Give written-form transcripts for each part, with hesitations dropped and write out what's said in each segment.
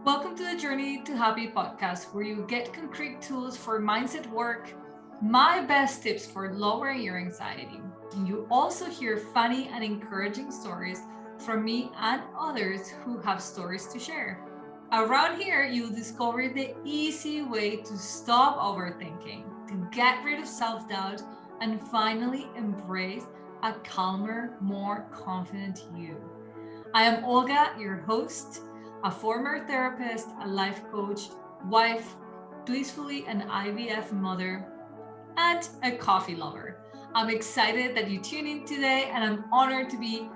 Welcome to the Journey to Happy podcast, where you get concrete tools for mindset work, my best tips for lowering your anxiety. And you also hear funny and encouraging stories from me and others who have stories to share. Around here, you'll discover the easy way to stop overthinking, to get rid of self doubt, and finally embrace a calmer, more confident you. I am Olga, your host, a former therapist, a life coach, wife, blissfully an IVF mother, and a coffee lover. I'm excited that you tune in today, and I'm honored to be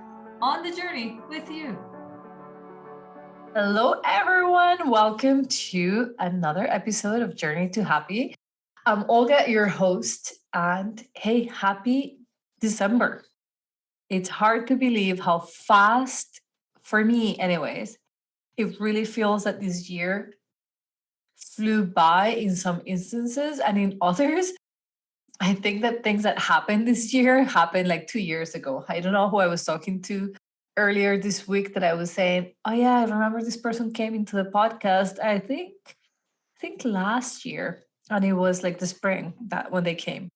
on the journey with you. Hello, everyone. Welcome to another episode of Journey to Happy. I'm Olga, your host, and hey, happy December. It's hard to believe how fast, for me, anyways, it really feels that this year flew by in some instances, and in others, I think that things that happened this year happened like 2 years ago. I don't know who I was talking to earlier this week that I was saying, oh yeah, I remember this person came into the podcast. I think last year, and it was like the spring that when they came.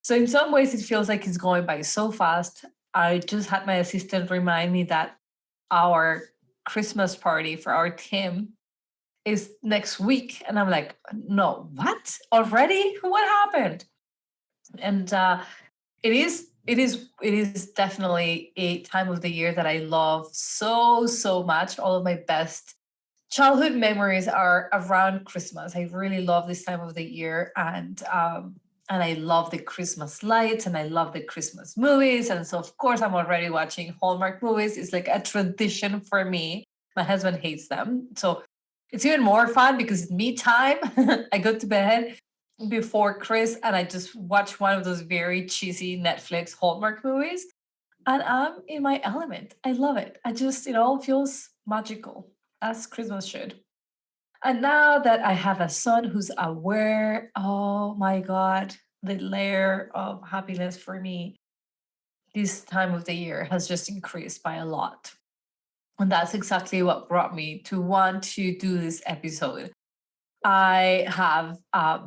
So in some ways, it feels like it's going by so fast. I just had my assistant remind me that our Christmas party for our team is next week. And I'm like, no, what? Already? What happened? And it is definitely a time of the year that I love so much. All of my best childhood memories are around Christmas. I really love this time of the year, and I love the Christmas lights, and I love the Christmas movies. And so, of course, I'm already watching Hallmark movies. It's like a tradition for me. My husband hates them, so it's even more fun because it's me time. I go to bed before Chris, and I just watch one of those very cheesy Netflix Hallmark movies, and I'm in my element. I love it. It all feels magical, as Christmas should. And now that I have a son who's aware, oh my God, the layer of happiness for me this time of the year has just increased by a lot. And that's exactly what brought me to want to do this episode. I have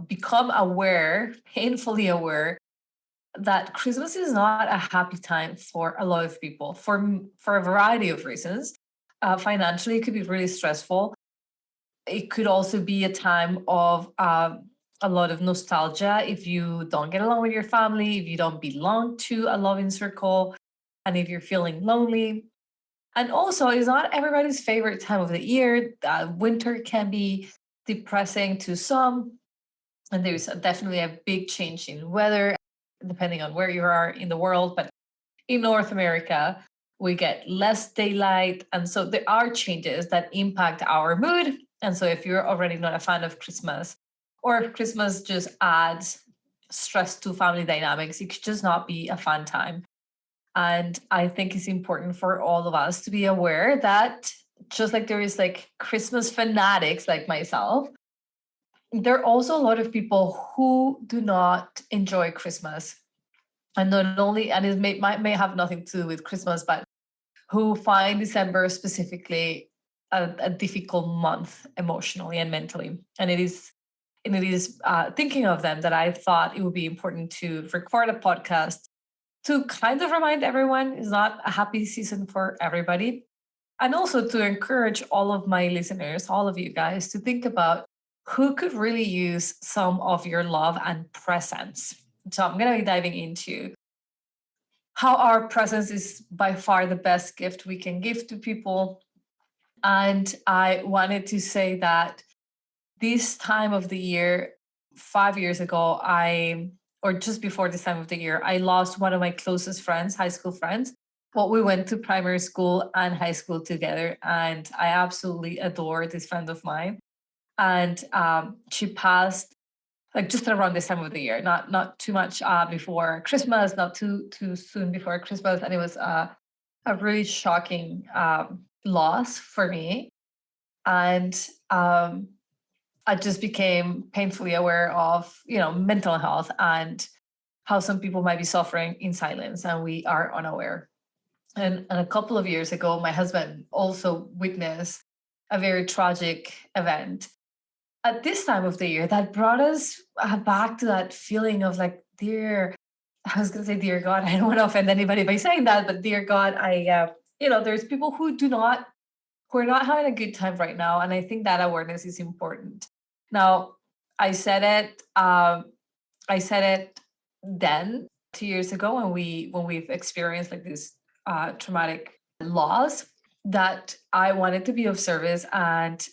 become aware, painfully aware, that Christmas is not a happy time for a lot of people for a variety of reasons. Financially, it could be really stressful. It could also be a time of a lot of nostalgia if you don't get along with your family, if you don't belong to a loving circle, and if you're feeling lonely. And also, it's not everybody's favorite time of the year. Winter can be depressing to some, and there's definitely a big change in weather depending on where you are in the world. But in North America, we get less daylight. And so there are changes that impact our mood. And so if you're already not a fan of Christmas, or if Christmas just adds stress to family dynamics, it could just not be a fun time. And I think it's important for all of us to be aware that just like there is like Christmas fanatics like myself, there are also a lot of people who do not enjoy Christmas. And not only, and may have nothing to do with Christmas, but who find December specifically a difficult month emotionally and mentally. And it is thinking of them that I thought it would be important to record a podcast to kind of remind everyone it's not a happy season for everybody. And also to encourage all of my listeners, all of you guys, to think about who could really use some of your love and presence. So I'm going to be diving into how our presence is by far the best gift we can give to people. And I wanted to say that this time of the year, 5 years ago, or just before this time of the year, I lost one of my closest friends, high school friends. Well, we went to primary school and high school together, and I absolutely adore this friend of mine. And she passed like just around this time of the year, not too much before Christmas, not too soon before Christmas, and it was a really shocking loss for me. And I just became painfully aware of mental health and how some people might be suffering in silence, and we are unaware. And a couple of years ago, my husband also witnessed a very tragic event. At this time of the year, that brought us back to that feeling of like, dear, I was going to say, dear God, I don't want to offend anybody by saying that, but dear God, there's people who are not having a good time right now. And I think that awareness is important. Now, I said it, I said it then 2 years ago when we've experienced like this traumatic loss that I wanted to be of service. And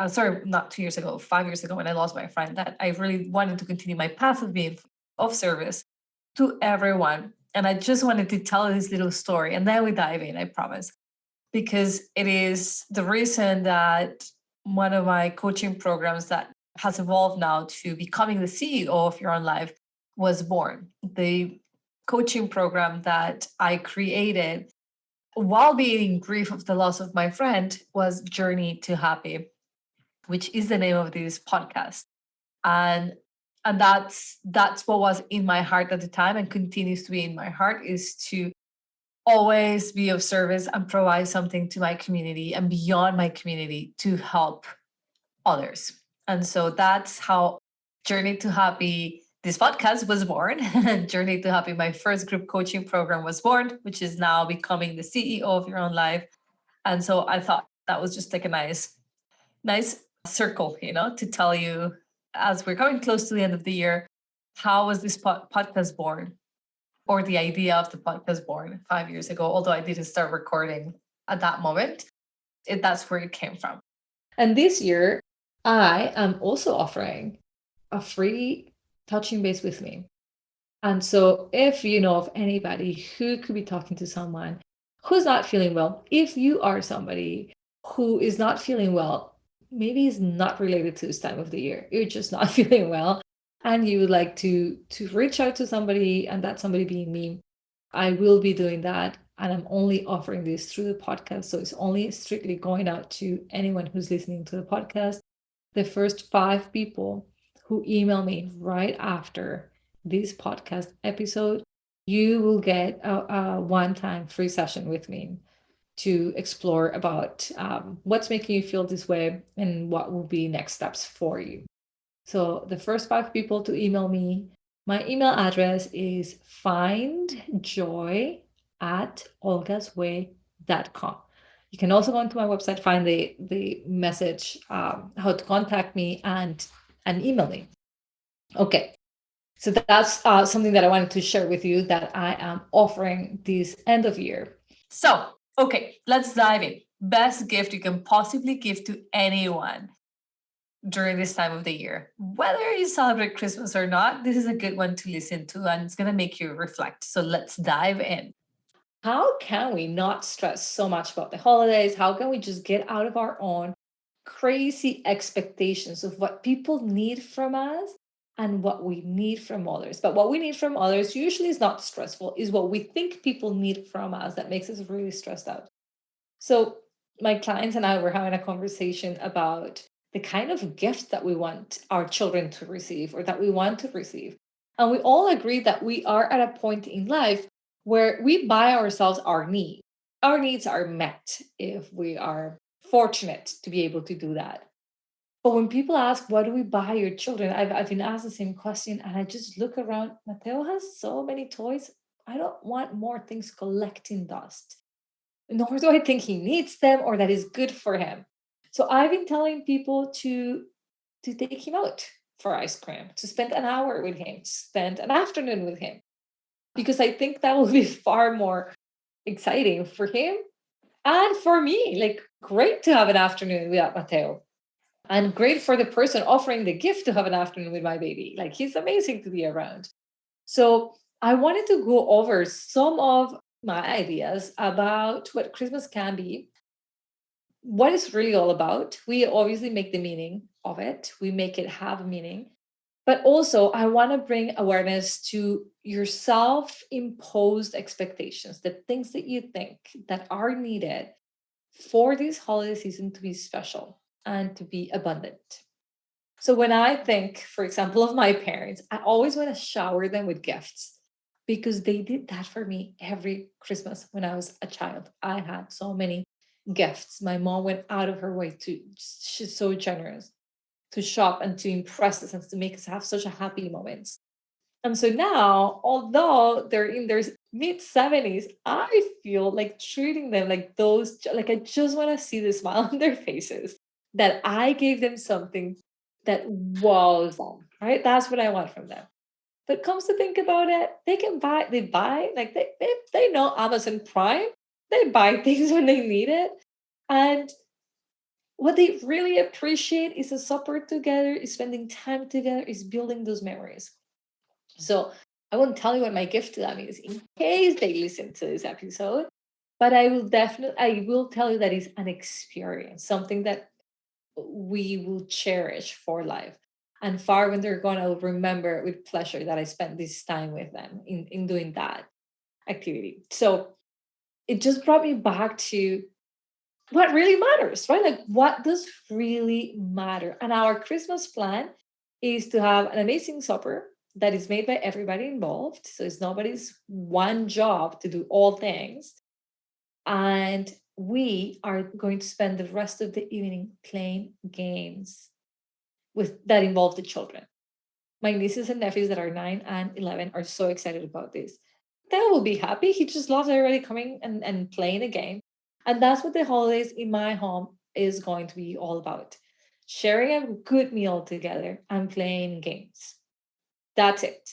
sorry, not 2 years ago, 5 years ago when I lost my friend, that I really wanted to continue my path of being of service to everyone. And I just wanted to tell this little story. And then we dive in, I promise, because it is the reason that one of my coaching programs that has evolved now to becoming the CEO of Your Own Life was born. The coaching program that I created while being in grief of the loss of my friend was Journey to Happy, which is the name of this podcast. And that's what was in my heart at the time and continues to be in my heart, is to always be of service and provide something to my community and beyond my community to help others. And so that's how Journey to Happy, this podcast, was born. Journey to Happy, my first group coaching program, was born, which is now becoming the CEO of Your Own Life. And so I thought that was just like a nice circle, to tell you, as we're coming close to the end of the year, how was this podcast born, or the idea of the podcast born 5 years ago, although I didn't start recording at that moment. That's where it came from. And this year, I am also offering a free touching base with me. And so if you know of anybody who could be talking to someone who's not feeling well, if you are somebody who is not feeling well, maybe it's not related to this time of the year, you're just not feeling well, and you would like to reach out to somebody, and that somebody being me, I will be doing that. And I'm only offering this through the podcast. So it's only strictly going out to anyone who's listening to the podcast. The first 5 people who email me right after this podcast episode, you will get a one-time free session with me to explore about what's making you feel this way and what will be next steps for you. So the first 5 people to email me, my email address is findjoy@olgasway.com. You can also go onto my website, find the message, how to contact me, and email me. Okay, so that's something that I wanted to share with you that I am offering this end of year. So, okay, let's dive in. Best gift you can possibly give to anyone during this time of the year. Whether you celebrate Christmas or not, this is a good one to listen to, and it's going to make you reflect. So let's dive in. How can we not stress so much about the holidays? How can we just get out of our own crazy expectations of what people need from us and what we need from others? But what we need from others usually is not stressful, is what we think people need from us that makes us really stressed out. So my clients and I were having a conversation about the kind of gift that we want our children to receive, or that we want to receive. And we all agree that we are at a point in life where we buy ourselves our needs. Our needs are met if we are fortunate to be able to do that. But when people ask, what do we buy your children? I've been asked the same question, and I just look around. Mateo has so many toys. I don't want more things collecting dust. Nor do I think he needs them or that is good for him. So I've been telling people to take him out for ice cream, to spend an hour with him, to spend an afternoon with him, because I think that will be far more exciting for him and for me. Like, great to have an afternoon with Mateo, and great for the person offering the gift to have an afternoon with my baby. Like, he's amazing to be around. So I wanted to go over some of my ideas about what Christmas can be, what it's really all about. We obviously make the meaning of it, we make it have meaning. But also, I want to bring awareness to your self-imposed expectations, the things that you think that are needed for this holiday season to be special and to be abundant. So when I think, for example, of my parents, I always want to shower them with gifts, because they did that for me every Christmas when I was a child. I had so many gifts. My mom went out of her way to, she's so generous to shop and to impress us and to make us have such a happy moments. And so now, although they're in their mid 70s, I feel like treating them like those, like I just want to see the smile on their faces that I gave them something that wows them, right? That's what I want from them. But comes to think about it, they buy, like they know Amazon Prime, they buy things when they need it. And what they really appreciate is a supper together, is spending time together, is building those memories. So I won't tell you what my gift to them is in case they listen to this episode, but I will tell you that it's an experience, something that we will cherish for life. And far when they're gone, I'll remember with pleasure that I spent this time with them in doing that activity. So it just brought me back to what really matters, right? Like what does really matter? And our Christmas plan is to have an amazing supper that is made by everybody involved. So it's nobody's one job to do all things. And we are going to spend the rest of the evening playing games with that involve the children. My nieces and nephews that are 9 and 11 are so excited about this. They will be happy. He just loves everybody coming and playing a game. And that's what the holidays in my home is going to be all about. Sharing a good meal together and playing games. That's it.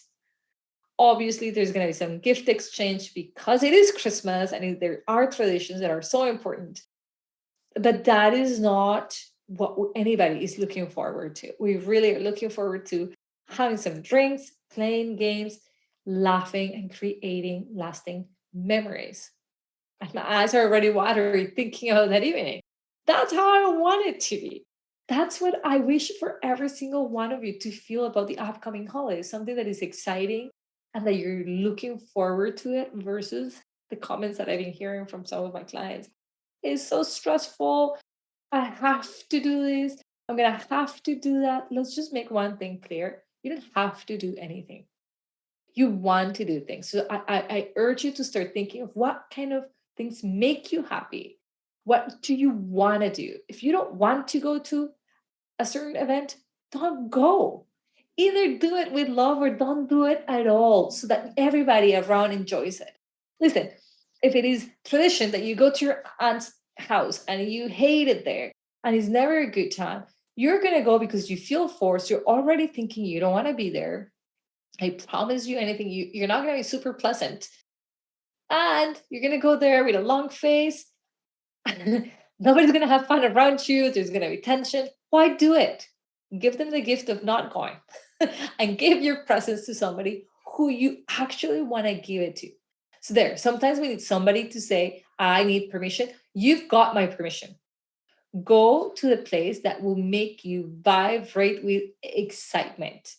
Obviously, there's going to be some gift exchange because it is Christmas and there are traditions that are so important. But that is not what anybody is looking forward to. We really are looking forward to having some drinks, playing games, laughing, and creating lasting memories. And my eyes are already watery thinking about that evening. That's how I want it to be. That's what I wish for every single one of you to feel about the upcoming holidays, something that is exciting and that you're looking forward to it versus the comments that I've been hearing from some of my clients. It's so stressful. I have to do this. I'm going to have to do that. Let's just make one thing clear. You don't have to do anything. You want to do things. So I urge you to start thinking of what kind of things make you happy. What do you want to do? If you don't want to go to a certain event, don't go. Either do it with love or don't do it at all so that everybody around enjoys it. Listen, if it is tradition that you go to your aunt's house and you hate it there and it's never a good time, you're going to go because you feel forced. You're already thinking you don't want to be there. I promise you anything, you're not going to be super pleasant. And you're going to go there with a long face. Nobody's going to have fun around you. There's going to be tension. Why do it? Give them the gift of not going and give your presents to somebody who you actually want to give it to. So, there, sometimes we need somebody to say, I need permission. You've got my permission. Go to the place that will make you vibrate with excitement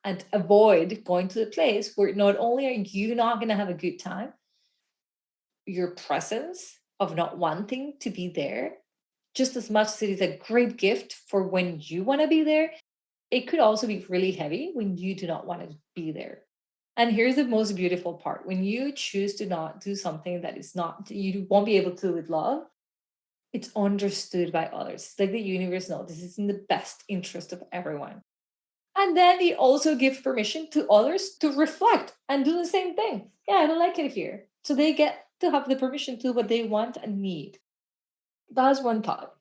and avoid going to the place where not only are you not going to have a good time, your presence of not wanting to be there, just as much as it is a great gift for when you want to be there, it could also be really heavy when you do not want to be there. And here's the most beautiful part: when you choose to not do something that is not, you won't be able to with love, it's understood by others. It's like the universe knows this is in the best interest of everyone. And then they also give permission to others to reflect and do the same thing. Yeah, I don't like it here. So they get to have the permission to do what they want and need. That's one thought.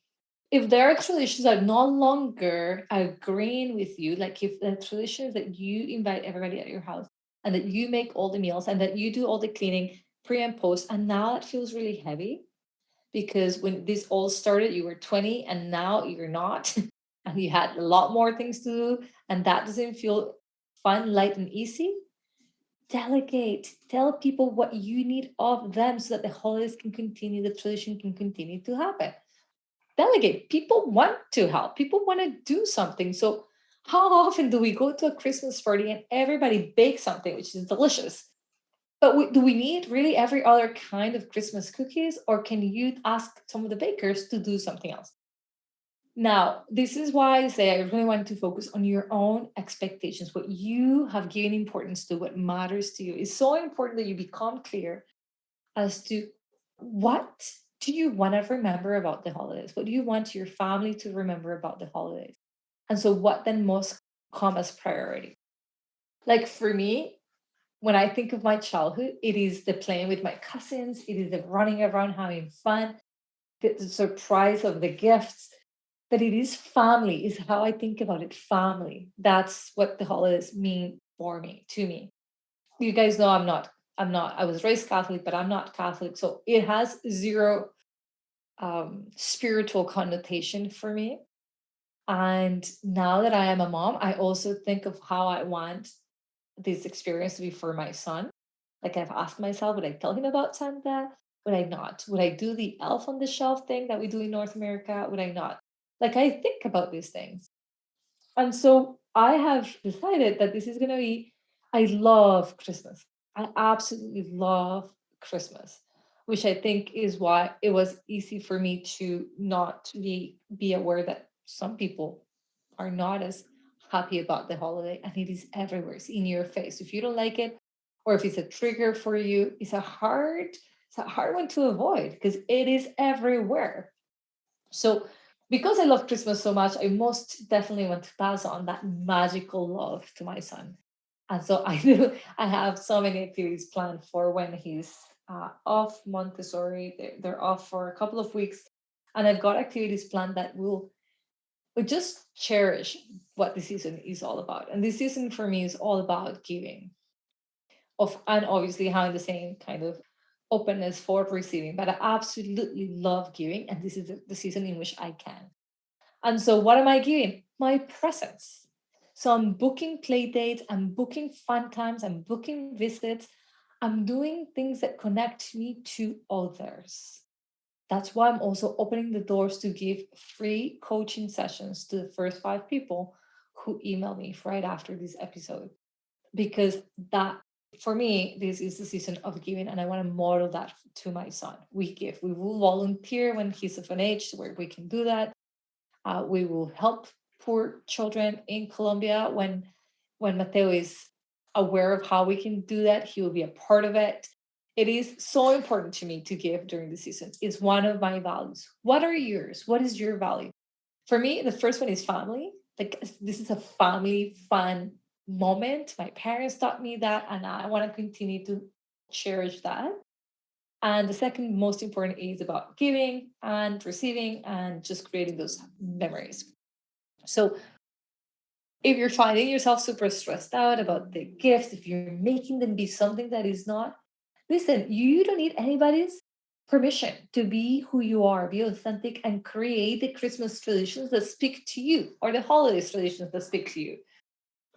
If there are traditions that are no longer agreeing with you, like if the tradition is that you invite everybody at your house and that you make all the meals and that you do all the cleaning pre and post, and now it feels really heavy because when this all started, you were 20 and now you're not, and you had a lot more things to do, and that doesn't feel fun, light, and easy. Delegate, tell people what you need of them so that the holidays can continue, the tradition can continue to happen. Delegate. People want to help, people want to do something. So, how often do we go to a Christmas party and everybody bakes something, which is delicious? But do we need really every other kind of Christmas cookies, or can you ask some of the bakers to do something else? Now, this is why I say I really want to focus on your own expectations, what you have given importance to, what matters to you. It's so important that you become clear as to what do you want to remember about the holidays? What do you want your family to remember about the holidays? And so, what then must come as priority? Like for me, when I think of my childhood, it is the playing with my cousins, it is the running around having fun, the surprise of the gifts. But it is family, is how I think about it. Family. That's what the holidays mean for me, to me. You guys know I'm not, I was raised Catholic, but I'm not Catholic. So it has zero spiritual connotation for me. And now that I am a mom, I also think of how I want this experience to be for my son. Like I've asked myself, would I tell him about Santa? Would I not? Would I do the elf on the shelf thing that we do in North America? Would I not? Like I think about these things. And so I have decided that this is going to be, I love Christmas. I absolutely love Christmas, which I think is why it was easy for me to not be aware that some people are not as happy about the holiday, and it is everywhere. It's in your face. If you don't like it, or if it's a trigger for you, it's a hard one to avoid because it is everywhere. So because I love Christmas so much, I most definitely want to pass on that magical love to my son. And so I do, I have so many activities planned for when he's off Montessori. They're off for a couple of weeks. And I've got activities planned that will just cherish what the season is all about. And this season for me is all about giving and obviously having the same kind of openness for receiving. But I absolutely love giving, and this is the season in which I can. And so, what am I giving? My presence. So, I'm booking play dates, I'm booking fun times, I'm booking visits, I'm doing things that connect me to others. That's why I'm also opening the doors to give free coaching sessions to the first 5 people who email me right after this episode. Because that, for me, this is the season of giving, and I want to model that to my son. We give, we will volunteer when he's of an age where we can do that. We will help poor children in Colombia when Mateo is aware of how we can do that. He will be a part of it. It is so important to me to give during the season. It's one of my values. What are yours? What is your value? For me, the first one is family. Like this is a family fun moment. My parents taught me that, and I want to continue to cherish that. And the second most important is about giving and receiving and just creating those memories. So if you're finding yourself super stressed out about the gifts, if you're making them be something that is not, listen, you don't need anybody's permission to be who you are, be authentic, and create the Christmas traditions that speak to you or the holidays traditions that speak to you.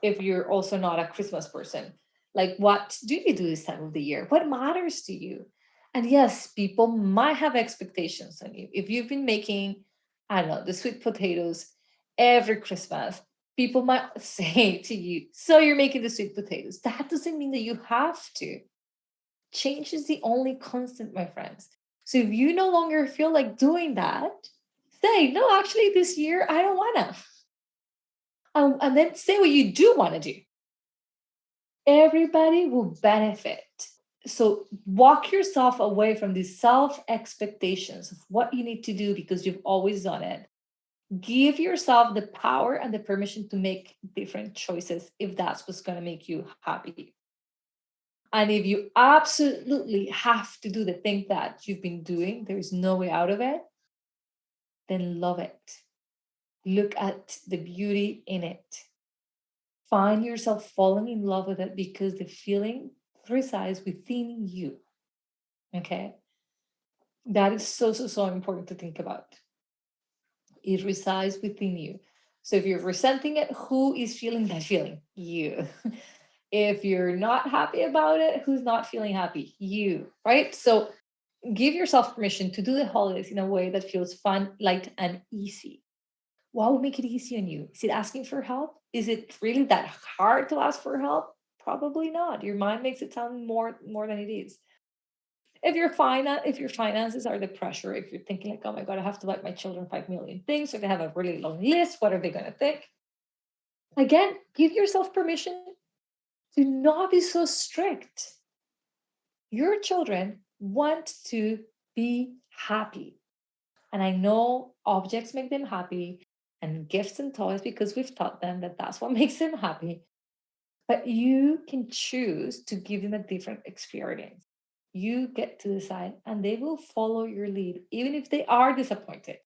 If you're also not a Christmas person, like what do you do this time of the year? What matters to you? And yes, people might have expectations on you. If you've been making, I don't know, the sweet potatoes every Christmas, people might say to you, so you're making the sweet potatoes. That doesn't mean that you have to. Change is the only constant, my friends. So if you no longer feel like doing that, say, no, actually, this year I don't want to. And then say what you do want to do. Everybody will benefit. So walk yourself away from these self expectations of what you need to do because you've always done it. Give yourself the power and the permission to make different choices if that's what's going to make you happy. And if you absolutely have to do the thing that you've been doing, there is no way out of it, then love it. Look at the beauty in it. Find yourself falling in love with it because the feeling resides within you. Okay. That is so, so, so important to think about. It resides within you. So if you're resenting it, who is feeling that feeling? You. If you're not happy about it, who's not feeling happy? You, right? So give yourself permission to do the holidays in a way that feels fun, light, and easy. What would make it easy on you? Is it asking for help? Is it really that hard to ask for help? Probably not. Your mind makes it sound more than it is. If your finances are the pressure, if you're thinking like, oh my God, I have to buy my children 5 million things, so they have a really long list, what are they gonna think? Again, give yourself permission to not be so strict. Your children want to be happy. And I know objects make them happy and gifts and toys because we've taught them that that's what makes them happy. But you can choose to give them a different experience. You get to decide, and they will follow your lead, even if they are disappointed.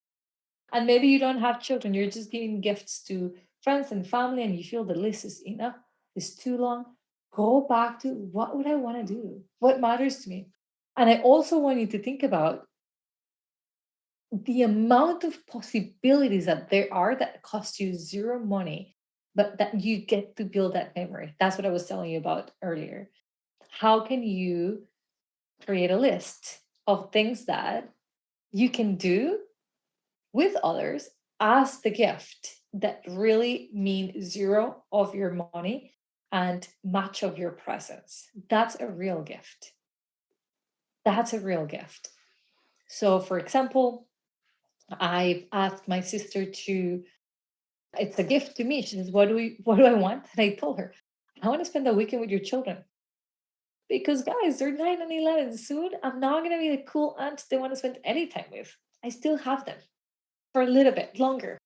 And maybe you don't have children, you're just giving gifts to friends and family, and you feel the list is enough, is too long. Go back to what would I want to do? What matters to me? And I also want you to think about the amount of possibilities that there are that cost you zero money, but that you get to build that memory. That's what I was telling you about earlier. How can you create a list of things that you can do with others as the gift that really mean zero of your money and much of your presence? That's a real gift. That's a real gift. So, for example, I've asked my sister to, it's a gift to me. She says, what do I want? And I told her, I want to spend the weekend with your children. Because guys, they're 9 and 11. Soon I'm not gonna be the cool aunt they want to spend any time with. I still have them for a little bit longer.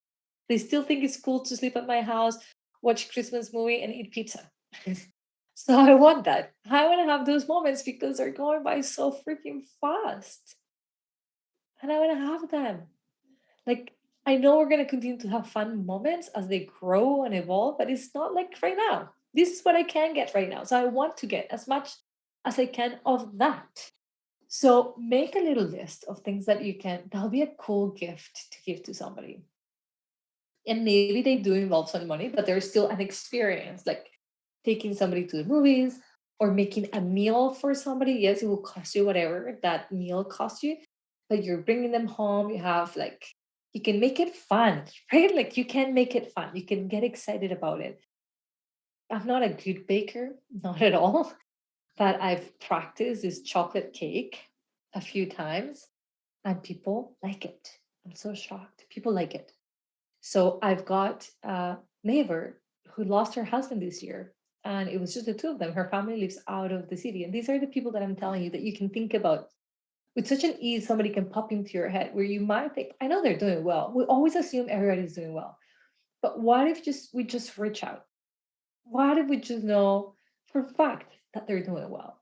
They still think it's cool to sleep at my house, watch Christmas movie, and eat pizza. So I want that. I want to have those moments because they're going by so freaking fast. And I want to have them. Like, I know we're going to continue to have fun moments as they grow and evolve, but it's not like right now. This is what I can get right now. So I want to get as much as I can of that. So make a little list of things that you can, that'll be a cool gift to give to somebody. And maybe they do involve some money, but there's still an experience, like taking somebody to the movies or making a meal for somebody. Yes, it will cost you whatever that meal costs you, but you're bringing them home. You have like, you can make it fun, right? Like you can make it fun. You can get excited about it. I'm not a good baker, not at all, but I've practiced this chocolate cake a few times and people like it. I'm so shocked. People like it. So I've got a neighbor who lost her husband this year, and it was just the two of them. Her family lives out of the city. And these are the people that I'm telling you that you can think about with such an ease. Somebody can pop into your head where you might think, I know they're doing well. We always assume everybody's doing well. But what if just we just reach out? What if we just know for a fact that they're doing well?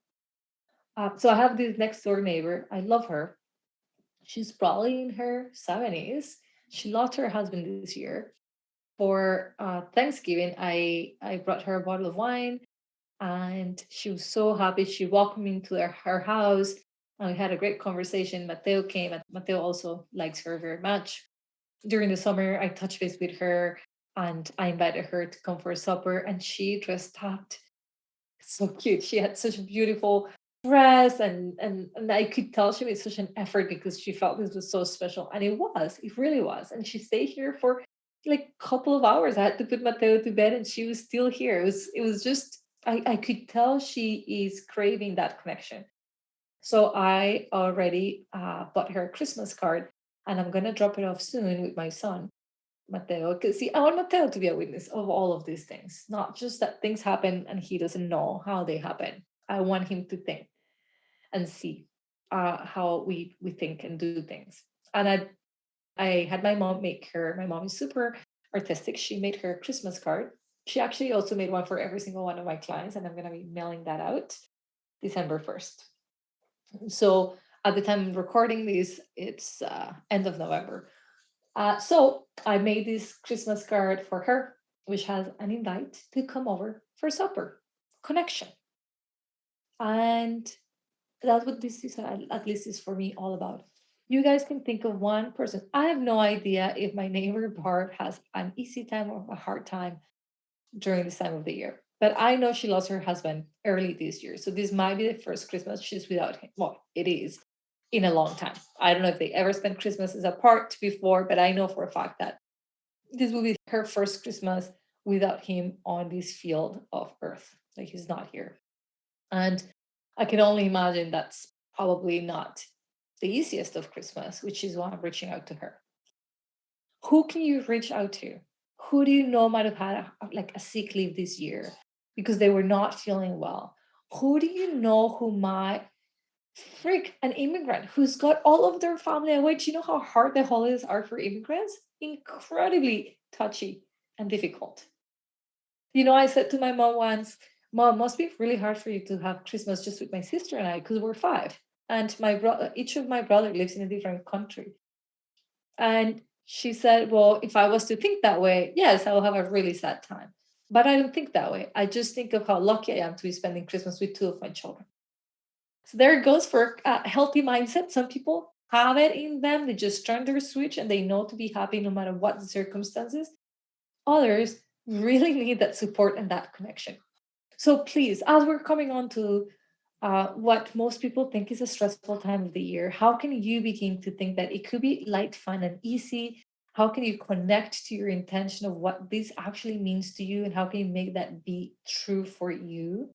So I have this next door neighbor. I love her. She's probably in her 70s. She lost her husband this year. For Thanksgiving, I brought her a bottle of wine, and she was so happy. She welcomed me into her house, and we had a great conversation. Mateo came, and Mateo also likes her very much. During the summer, I touched base with her, and I invited her to come for supper, and she dressed up so cute. She had such a beautiful dress, and I could tell she made such an effort because she felt this was so special. And it really was. And she stayed here for like a couple of hours. I had to put Mateo to bed and she was still here. It was just I could tell she is craving that connection. So I already bought her a Christmas card and I'm gonna drop it off soon with my son. Mateo, because see, I want Mateo to be a witness of all of these things, not just that things happen and he doesn't know how they happen. I want him to think and see how we think and do things. And I had my mom make her. My mom is super artistic. She made her a Christmas card. She actually also made one for every single one of my clients, and I'm gonna be mailing that out December 1st. So at the time of recording this, it's end of November. So I made this Christmas card for her, which has an invite to come over for supper, connection. And that's what this is, at least is for me all about. You guys can think of one person. I have no idea if my neighbor Barb has an easy time or a hard time during this time of the year. But I know she lost her husband early this year. So this might be the first Christmas she's without him. Well, it is in a long time. I don't know if they ever spent Christmases apart before, but I know for a fact that this will be her first Christmas without him on this field of earth. Like he's not here. And I can only imagine that's probably not the easiest of Christmas, which is why I'm reaching out to her. Who can you reach out to? Who do you know might have had like a sick leave this year because they were not feeling well? Who do you know who might freak an immigrant who's got all of their family away. Do you know how hard the holidays are for immigrants? Incredibly touchy and difficult. I said to my mom once, Mom, must be really hard for you to have Christmas just with my sister and I, because we're five. And my brother, each of my brother lives in a different country. And she said, well, if I was to think that way, yes, I will have a really sad time. But I don't think that way. I just think of how lucky I am to be spending Christmas with two of my children. So there it goes for a healthy mindset. Some people have it in them. They just turn their switch and they know to be happy no matter what the circumstances. Others really need that support and that connection. So please, as we're coming on to what most people think is a stressful time of the year, how can you begin to think that it could be light, fun, and easy? How can you connect to your intention of what this actually means to you, and how can you make that be true for you?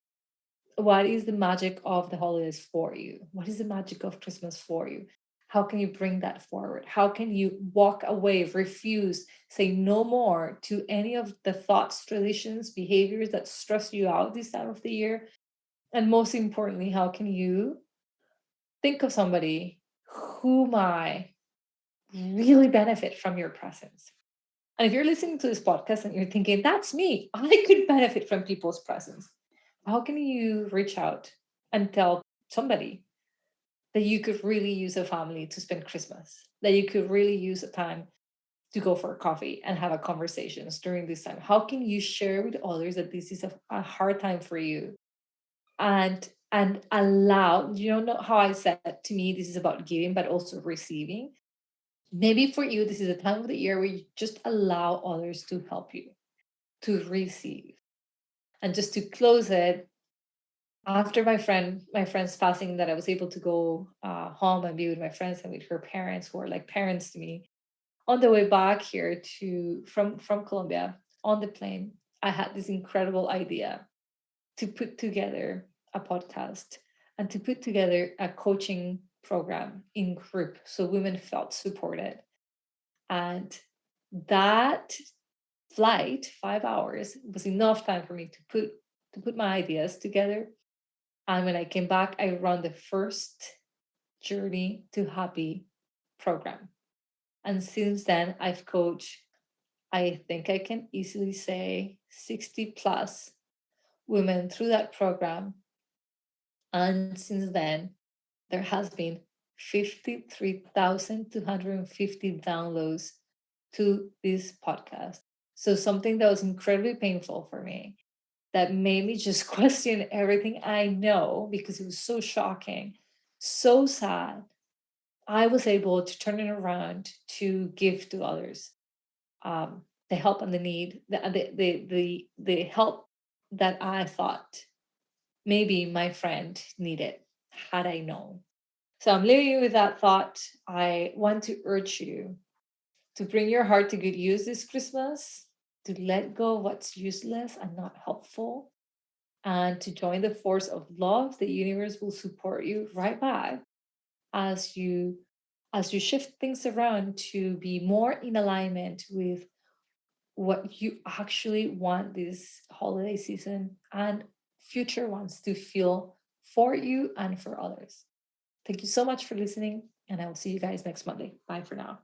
What is the magic of the holidays for you? What is the magic of Christmas for you? How can you bring that forward? How can you walk away, refuse, say no more to any of the thoughts, traditions, behaviors that stress you out this time of the year? And most importantly, how can you think of somebody who might really benefit from your presence? And if you're listening to this podcast and you're thinking, that's me, I could benefit from people's presence, how can you reach out and tell somebody that you could really use a family to spend Christmas, that you could really use a time to go for a coffee and have a conversations during this time? How can you share with others that this is a hard time for you, and allow, know how I said, to me this is about giving but also receiving? Maybe for you this is a time of the year where you just allow others to help you to receive. And just to close it, after my friend's passing, that I was able to go home and be with my friends and with her parents, who are like parents to me. On the way back here to from Colombia, on the plane, I had this incredible idea to put together a podcast and to put together a coaching program in group so women felt supported. And that flight, 5 hours, was enough time for me to put my ideas together. And when I came back, I ran the first Journey to Happy program. And since then, I've coached, I think I can easily say, 60 plus women through that program. And since then, there has been 53,250 downloads to this podcast. So something that was incredibly painful for me, that made me just question everything I know, because it was so shocking, so sad. I was able to turn it around to give to others the help and the need, the help that I thought maybe my friend needed had I known. So I'm leaving you with that thought. I want to urge you to bring your heart to good use this Christmas, to let go of what's useless and not helpful, and to join the force of love. The universe will support you right back as you shift things around to be more in alignment with what you actually want this holiday season and future ones to feel for you and for others. Thank you so much for listening, and I will see you guys next Monday. Bye for now.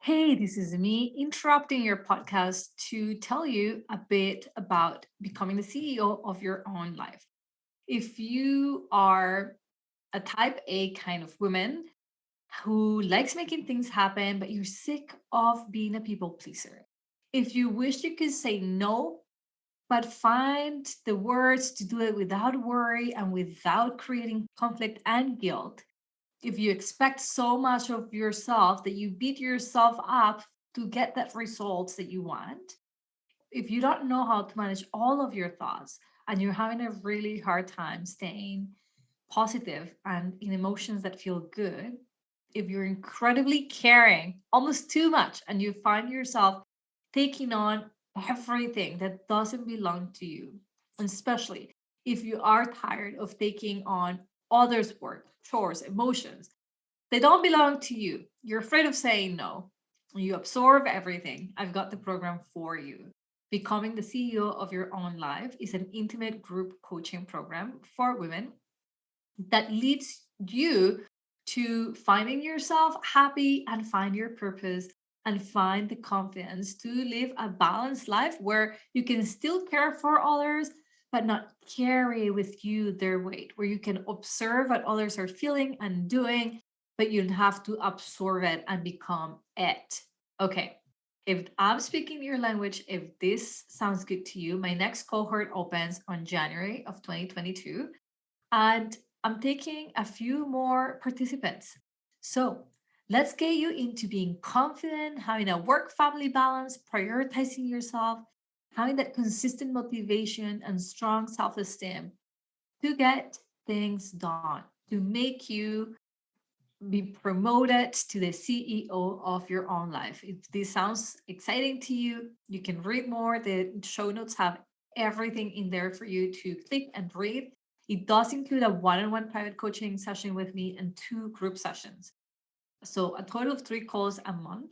Hey, this is me interrupting your podcast to tell you a bit about becoming the CEO of your own life. If you are a type A kind of woman who likes making things happen, but you're sick of being a people pleaser, if you wish you could say no, but find the words to do it without worry and without creating conflict and guilt, if you expect so much of yourself that you beat yourself up to get that results that you want, if you don't know how to manage all of your thoughts and you're having a really hard time staying positive and in emotions that feel good, if you're incredibly caring, almost too much, and you find yourself taking on everything that doesn't belong to you, and especially if you are tired of taking on others' work, chores, emotions, they don't belong to you. You're afraid of saying no. You absorb everything. I've got the program for you. Becoming the CEO of your own life is an intimate group coaching program for women that leads you to finding yourself happy and find your purpose and find the confidence to live a balanced life where you can still care for others but not carry with you their weight, where you can observe what others are feeling and doing, but you don't have to absorb it and become it. Okay. If I'm speaking your language, if this sounds good to you, my next cohort opens on January of 2022. And I'm taking a few more participants. So let's get you into being confident, having a work family balance, prioritizing yourself, having that consistent motivation and strong self esteem to get things done, to make you be promoted to the CEO of your own life. If this sounds exciting to you, you can read more. The show notes have everything in there for you to click and read. It does include a one on one private coaching session with me and two group sessions. So, a total of 3 calls a month.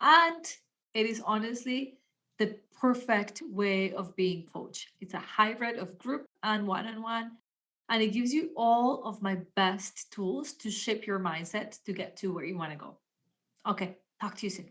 And it is honestly the perfect way of being coached. It's a hybrid of group and one on one, and it gives you all of my best tools to shape your mindset to get to where you want to go. Okay, talk to you soon.